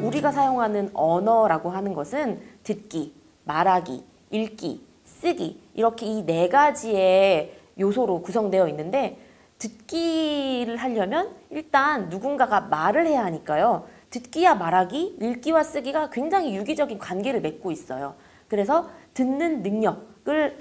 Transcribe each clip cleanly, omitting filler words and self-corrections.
우리가 사용하는 언어라고 하는 것은 듣기, 말하기, 읽기, 쓰기 이렇게 이 네 가지의 요소로 구성되어 있는데 듣기를 하려면 일단 누군가가 말을 해야 하니까요. 듣기와 말하기, 읽기와 쓰기가 굉장히 유기적인 관계를 맺고 있어요. 그래서 듣는 능력을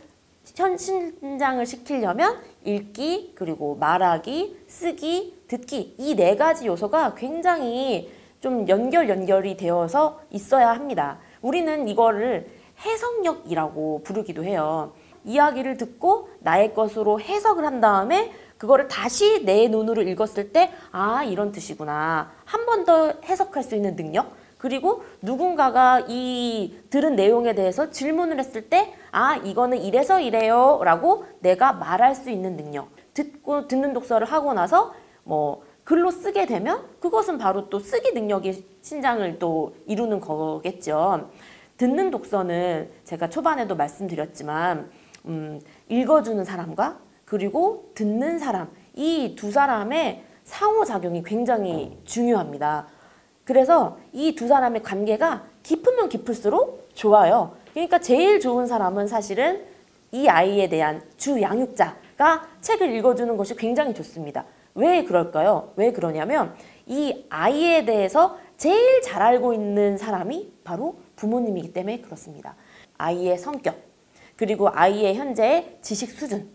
신장을 시키려면 읽기, 그리고 말하기, 쓰기, 듣기 이 네 가지 요소가 굉장히 좀 연결이 되어서 있어야 합니다. 우리는 이거를 해석력이라고 부르기도 해요. 이야기를 듣고 나의 것으로 해석을 한 다음에 그거를 다시 내 눈으로 읽었을 때 아, 이런 뜻이구나. 한 번 더 해석할 수 있는 능력. 그리고 누군가가 이 들은 내용에 대해서 질문을 했을 때 아, 이거는 이래서 이래요 라고 내가 말할 수 있는 능력. 듣는 독서를 하고 나서 글로 쓰게 되면 그것은 바로 또 쓰기 능력이 신장을 또 이루는 거겠죠. 듣는 독서는 제가 초반에도 말씀드렸지만 읽어주는 사람과 그리고 듣는 사람 이 두 사람의 상호작용이 굉장히 중요합니다. 그래서 이 두 사람의 관계가 깊으면 깊을수록 좋아요. 그러니까 제일 좋은 사람은 사실은 이 아이에 대한 주 양육자가 책을 읽어주는 것이 굉장히 좋습니다. 왜 그럴까요? 왜 그러냐면 이 아이에 대해서 제일 잘 알고 있는 사람이 바로 부모님이기 때문에 그렇습니다. 아이의 성격, 그리고 아이의 현재의 지식 수준,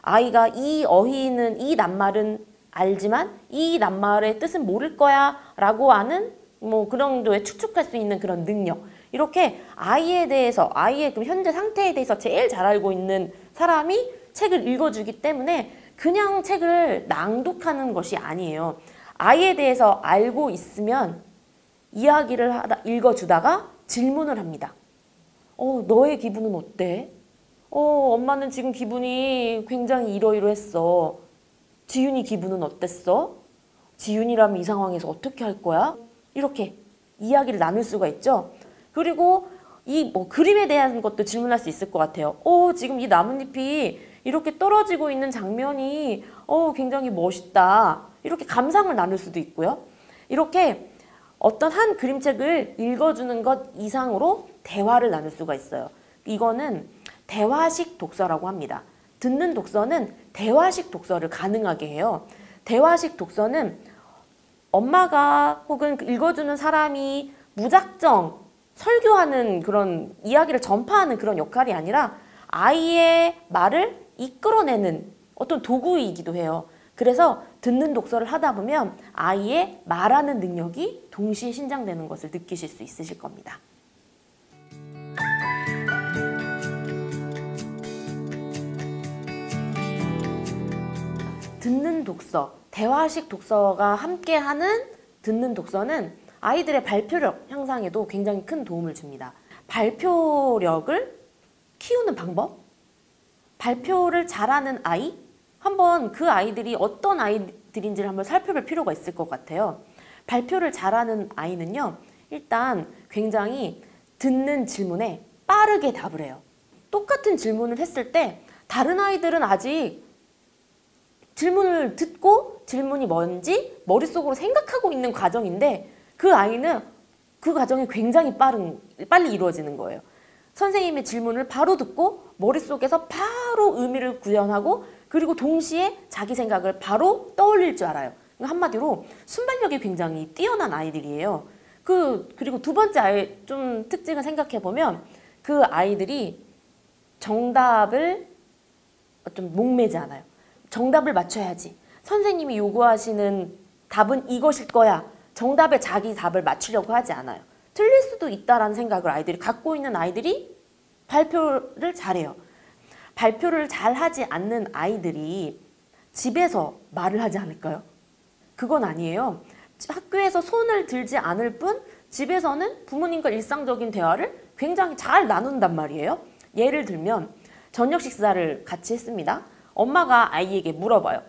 아이가 이 어휘는, 이 낱말은 알지만 이 낱말의 뜻은 모를 거야 라고 하는 그런 정도의 추측할 수 있는 그런 능력, 이렇게 아이에 대해서, 아이의 그 현재 상태에 대해서 제일 잘 알고 있는 사람이 책을 읽어주기 때문에 그냥 책을 낭독하는 것이 아니에요. 아이에 대해서 알고 있으면 이야기를 읽어주다가 질문을 합니다. 너의 기분은 어때? 엄마는 지금 기분이 굉장히 이러이러했어. 지윤이 기분은 어땠어? 지윤이라면 이 상황에서 어떻게 할 거야? 이렇게 이야기를 나눌 수가 있죠. 그리고 이 그림에 대한 것도 질문할 수 있을 것 같아요. 지금 이 나뭇잎이 이렇게 떨어지고 있는 장면이 굉장히 멋있다. 이렇게 감상을 나눌 수도 있고요. 이렇게 어떤 한 그림책을 읽어주는 것 이상으로 대화를 나눌 수가 있어요. 이거는 대화식 독서라고 합니다. 듣는 독서는 대화식 독서를 가능하게 해요. 대화식 독서는 엄마가 혹은 읽어주는 사람이 무작정 설교하는 그런 이야기를 전파하는 그런 역할이 아니라 아이의 말을 이끌어내는 어떤 도구이기도 해요. 그래서 듣는 독서를 하다 보면 아이의 말하는 능력이 동시에 신장되는 것을 느끼실 수 있으실 겁니다. 듣는 독서, 대화식 독서가 함께하는 듣는 독서는 아이들의 발표력 향상에도 굉장히 큰 도움을 줍니다. 발표력을 키우는 방법? 발표를 잘하는 아이? 한번 그 아이들이 어떤 아이들인지를 한번 살펴볼 필요가 있을 것 같아요. 발표를 잘하는 아이는요, 일단 굉장히 듣는 질문에 빠르게 답을 해요. 똑같은 질문을 했을 때 다른 아이들은 아직 질문을 듣고 질문이 뭔지 머릿속으로 생각하고 있는 과정인데 그 아이는 그 과정이 굉장히 빨리 이루어지는 거예요. 선생님의 질문을 바로 듣고 머릿속에서 바로 의미를 구현하고 그리고 동시에 자기 생각을 바로 떠올릴 줄 알아요. 한마디로 순발력이 굉장히 뛰어난 아이들이에요. 그리고 두 번째 아이 좀 특징을 생각해보면 그 아이들이 정답을 좀 목매지 않아요. 정답을 맞춰야지. 선생님이 요구하시는 답은 이것일 거야. 정답에 자기 답을 맞추려고 하지 않아요. 틀릴 수도 있다라는 생각을 아이들이 갖고 있는 아이들이 발표를 잘해요. 발표를 잘하지 않는 아이들이 집에서 말을 하지 않을까요? 그건 아니에요. 학교에서 손을 들지 않을 뿐 집에서는 부모님과 일상적인 대화를 굉장히 잘 나눈단 말이에요. 예를 들면 저녁 식사를 같이 했습니다. 엄마가 아이에게 물어봐요.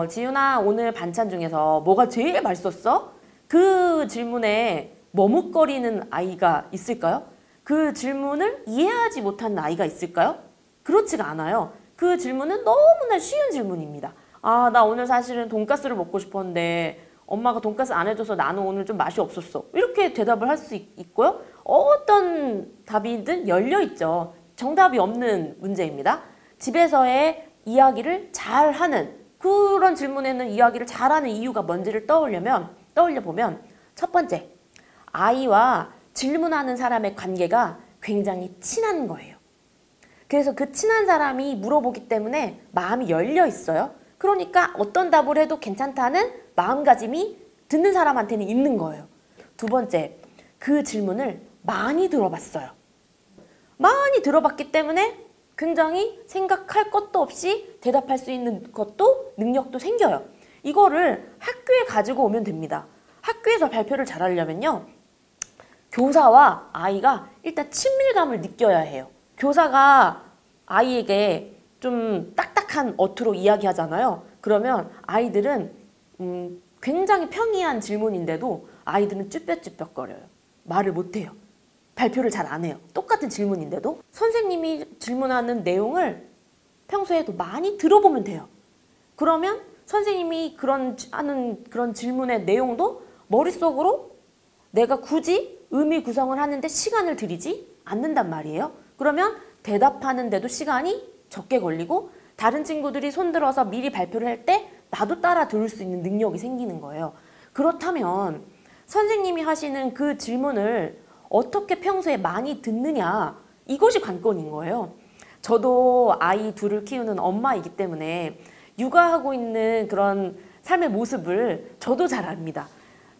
지윤아, 오늘 반찬 중에서 뭐가 제일 맛있었어? 그 질문에 머뭇거리는 아이가 있을까요? 그 질문을 이해하지 못하는 아이가 있을까요? 그렇지가 않아요. 그 질문은 너무나 쉬운 질문입니다. 나 오늘 사실은 돈가스를 먹고 싶었는데 엄마가 돈가스 안 해줘서 나는 오늘 좀 맛이 없었어. 이렇게 대답을 할 수 있고요. 어떤 답이든 열려 있죠. 정답이 없는 문제입니다. 집에서의 이야기를 잘하는, 그런 질문에는 이야기를 잘하는 이유가 뭔지를 떠올려 보면 첫 번째, 아이와 질문하는 사람의 관계가 굉장히 친한 거예요. 그래서 그 친한 사람이 물어보기 때문에 마음이 열려 있어요. 그러니까 어떤 답을 해도 괜찮다는 마음가짐이 듣는 사람한테는 있는 거예요. 두 번째, 그 질문을 많이 들어봤어요. 많이 들어봤기 때문에 굉장히 생각할 것도 없이 대답할 수 있는 것도 능력도 생겨요. 이거를 학교에 가지고 오면 됩니다. 학교에서 발표를 잘하려면요, 교사와 아이가 일단 친밀감을 느껴야 해요. 교사가 아이에게 좀 딱딱한 어투로 이야기하잖아요. 그러면 아이들은 굉장히 평이한 질문인데도 아이들은 쭈뼛쭈뼛거려요. 말을 못해요. 발표를 잘 안 해요. 똑같은 질문인데도. 선생님이 질문하는 내용을 평소에도 많이 들어보면 돼요. 그러면 선생님이 하는 그런 질문의 내용도 머릿속으로 내가 굳이 의미 구성을 하는데 시간을 들이지 않는단 말이에요. 그러면 대답하는데도 시간이 적게 걸리고 다른 친구들이 손들어서 미리 발표를 할 때 나도 따라 들을 수 있는 능력이 생기는 거예요. 그렇다면 선생님이 하시는 그 질문을 어떻게 평소에 많이 듣느냐, 이것이 관건인 거예요. 저도 아이 둘을 키우는 엄마이기 때문에 육아하고 있는 그런 삶의 모습을 저도 잘 압니다.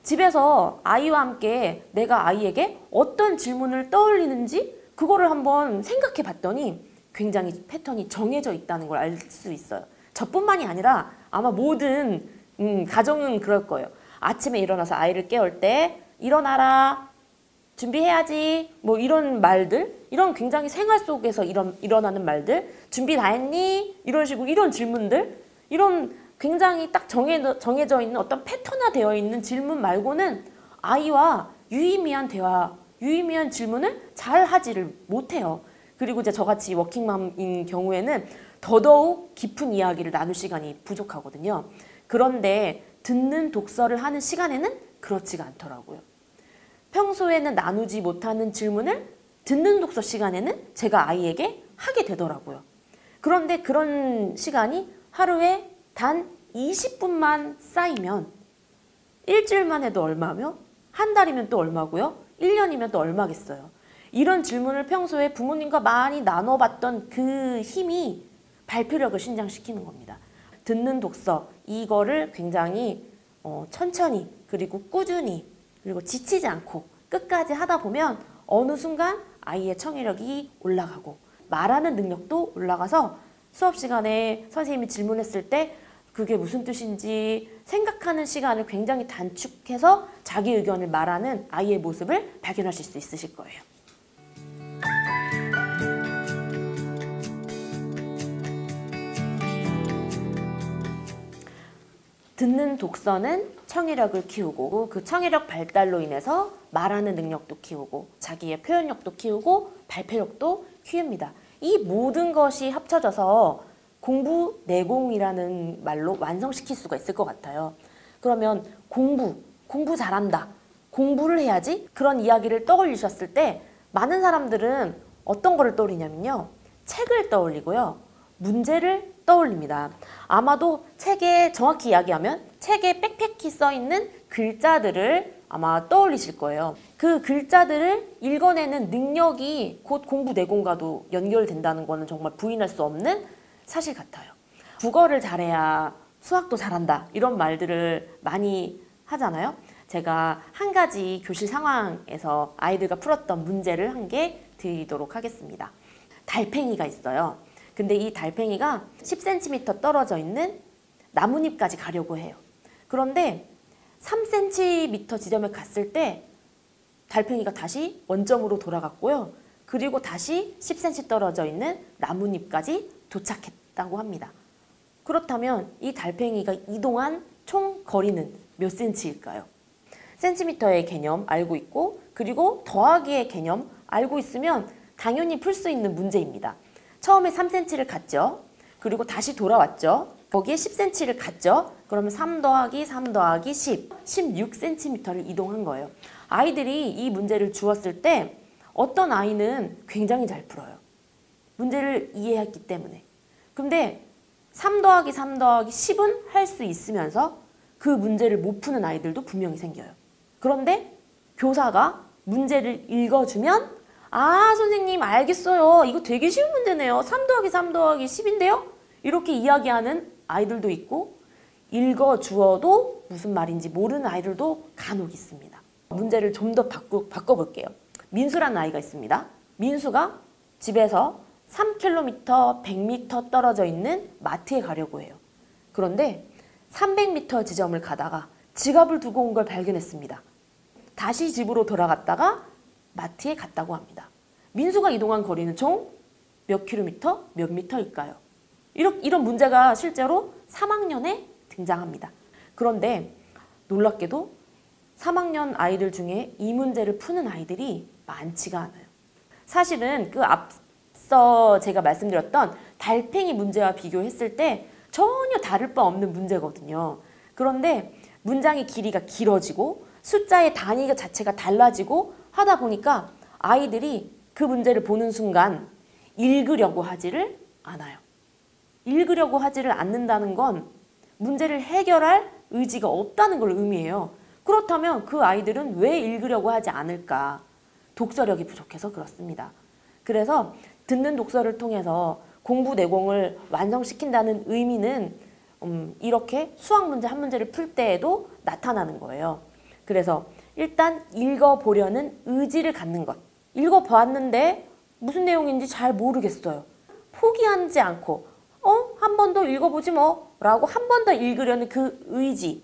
집에서 아이와 함께 내가 아이에게 어떤 질문을 떠올리는지 그거를 한번 생각해 봤더니 굉장히 패턴이 정해져 있다는 걸 알 수 있어요. 저뿐만이 아니라 아마 모든 가정은 그럴 거예요. 아침에 일어나서 아이를 깨울 때 일어나라, 준비해야지, 뭐 이런 말들, 이런 굉장히 생활 속에서 일어나는 말들, 준비 다 했니? 이런 식으로 이런 질문들, 이런 굉장히 딱 정해져 있는 어떤 패턴화되어 있는 질문 말고는 아이와 유의미한 대화, 유의미한 질문을 잘 하지를 못해요. 그리고 이제 저같이 워킹맘인 경우에는 더더욱 깊은 이야기를 나눌 시간이 부족하거든요. 그런데 듣는 독서를 하는 시간에는 그렇지가 않더라고요. 평소에는 나누지 못하는 질문을 듣는 독서 시간에는 제가 아이에게 하게 되더라고요. 그런데 그런 시간이 하루에 단 20분만 쌓이면 일주일만 해도 얼마며 한 달이면 또 얼마고요? 1년이면 또 얼마겠어요. 이런 질문을 평소에 부모님과 많이 나눠봤던 그 힘이 발표력을 신장시키는 겁니다. 듣는 독서, 이거를 굉장히 천천히 그리고 꾸준히 그리고 지치지 않고 끝까지 하다 보면 어느 순간 아이의 청의력이 올라가고 말하는 능력도 올라가서 수업 시간에 선생님이 질문했을 때 그게 무슨 뜻인지 생각하는 시간을 굉장히 단축해서 자기 의견을 말하는 아이의 모습을 발견하실 수 있으실 거예요. 듣는 독서는 청의력을 키우고 그 청의력 발달로 인해서 말하는 능력도 키우고 자기의 표현력도 키우고 발표력도 키웁니다. 이 모든 것이 합쳐져서 공부 내공이라는 말로 완성시킬 수가 있을 것 같아요. 그러면 공부 잘한다, 공부를 해야지, 그런 이야기를 떠올리셨을 때 많은 사람들은 어떤 거를 떠올리냐면요, 책을 떠올리고요, 문제를 떠올립니다. 아마도 책에 정확히 이야기하면 책에 빽빽히 써있는 글자들을 아마 떠올리실 거예요. 그 글자들을 읽어내는 능력이 곧 공부 내공과도 연결된다는 거는 정말 부인할 수 없는 사실 같아요. 국어를 잘해야 수학도 잘한다, 이런 말들을 많이 하잖아요. 제가 한 가지 교실 상황에서 아이들과 풀었던 문제를 한 개 드리도록 하겠습니다. 달팽이가 있어요. 근데 이 달팽이가 10cm 떨어져 있는 나뭇잎까지 가려고 해요. 그런데 3cm 지점에 갔을 때 달팽이가 다시 원점으로 돌아갔고요. 그리고 다시 10cm 떨어져 있는 나뭇잎까지 도착했다고 합니다. 그렇다면 이 달팽이가 이동한 총 거리는 몇 cm일까요? 센티미터의 개념 알고 있고 그리고 더하기의 개념 알고 있으면 당연히 풀 수 있는 문제입니다. 처음에 3cm를 갔죠. 그리고 다시 돌아왔죠. 거기에 10cm를 갔죠. 그러면 3 더하기 3 더하기 10, 16cm를 이동한 거예요. 아이들이 이 문제를 주었을 때 어떤 아이는 굉장히 잘 풀어요. 문제를 이해했기 때문에. 근데 3 더하기 3 더하기 10은 할 수 있으면서 그 문제를 못 푸는 아이들도 분명히 생겨요. 그런데 교사가 문제를 읽어주면 아, 선생님 알겠어요. 이거 되게 쉬운 문제네요. 3 더하기 3 더하기 10인데요? 이렇게 이야기하는 아이들도 있고 읽어주어도 무슨 말인지 모르는 아이들도 간혹 있습니다. 문제를 좀 더 바꿔볼게요. 민수라는 아이가 있습니다. 민수가 집에서 3km, 100m 떨어져 있는 마트에 가려고 해요. 그런데 300m 지점을 가다가 지갑을 두고 온 걸 발견했습니다. 다시 집으로 돌아갔다가 마트에 갔다고 합니다. 민수가 이동한 거리는 총 몇 킬로미터, 몇 미터일까요? 이런 문제가 실제로 3학년에 등장합니다. 그런데 놀랍게도 3학년 아이들 중에 이 문제를 푸는 아이들이 많지가 않아요. 사실은 그 앞서 제가 말씀드렸던 달팽이 문제와 비교했을 때 전혀 다를 바 없는 문제거든요. 그런데 문장의 길이가 길어지고 숫자의 단위 자체가 달라지고 하다 보니까 아이들이 그 문제를 보는 순간 읽으려고 하지를 않아요. 읽으려고 하지를 않는다는 건 문제를 해결할 의지가 없다는 걸 의미해요. 그렇다면 그 아이들은 왜 읽으려고 하지 않을까? 독서력이 부족해서 그렇습니다. 그래서 듣는 독서를 통해서 공부 내공을 완성시킨다는 의미는 이렇게 수학 문제 한 문제를 풀 때에도 나타나는 거예요. 그래서 일단 읽어보려는 의지를 갖는 것. 읽어봤는데 무슨 내용인지 잘 모르겠어요. 포기하지 않고 한 번 더 읽어보지 뭐 라고 한 번 더 읽으려는 그 의지.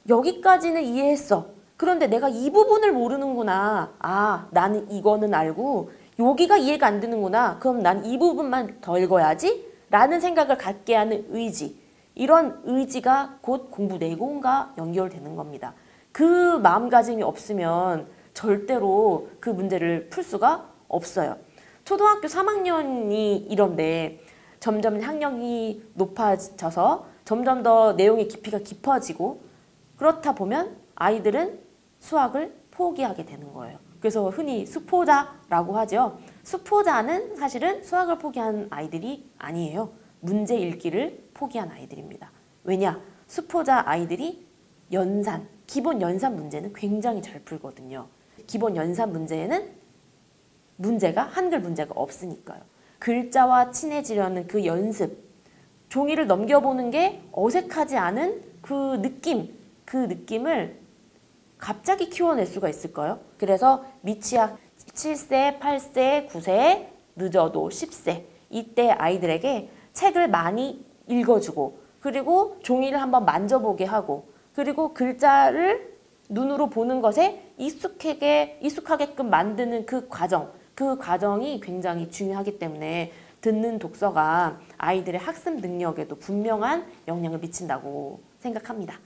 여기까지는 이해했어. 그런데 내가 이 부분을 모르는구나. 아, 나는 이거는 알고 여기가 이해가 안 되는구나. 그럼 난 이 부분만 더 읽어야지 라는 생각을 갖게 하는 의지. 이런 의지가 곧 공부 내공과 연결되는 겁니다. 그 마음가짐이 없으면 절대로 그 문제를 풀 수가 없어요. 초등학교 3학년이 이런데 점점 학력이 높아져서 점점 더 내용의 깊이가 깊어지고 그렇다 보면 아이들은 수학을 포기하게 되는 거예요. 그래서 흔히 수포자라고 하죠. 수포자는 사실은 수학을 포기한 아이들이 아니에요. 문제 읽기를 포기한 아이들입니다. 왜냐? 수포자 아이들이 기본 연산 문제는 굉장히 잘 풀거든요. 기본 연산 문제에는 한글 문제가 없으니까요. 글자와 친해지려는 그 연습, 종이를 넘겨보는 게 어색하지 않은 그 느낌을 갑자기 키워낼 수가 있을까요? 그래서 미취학 7세, 8세, 9세, 늦어도 10세 이때 아이들에게 책을 많이 읽어주고 그리고 종이를 한번 만져보게 하고 그리고 글자를 눈으로 보는 것에 익숙하게끔 만드는 그 과정이 굉장히 중요하기 때문에 듣는 독서가 아이들의 학습 능력에도 분명한 영향을 미친다고 생각합니다.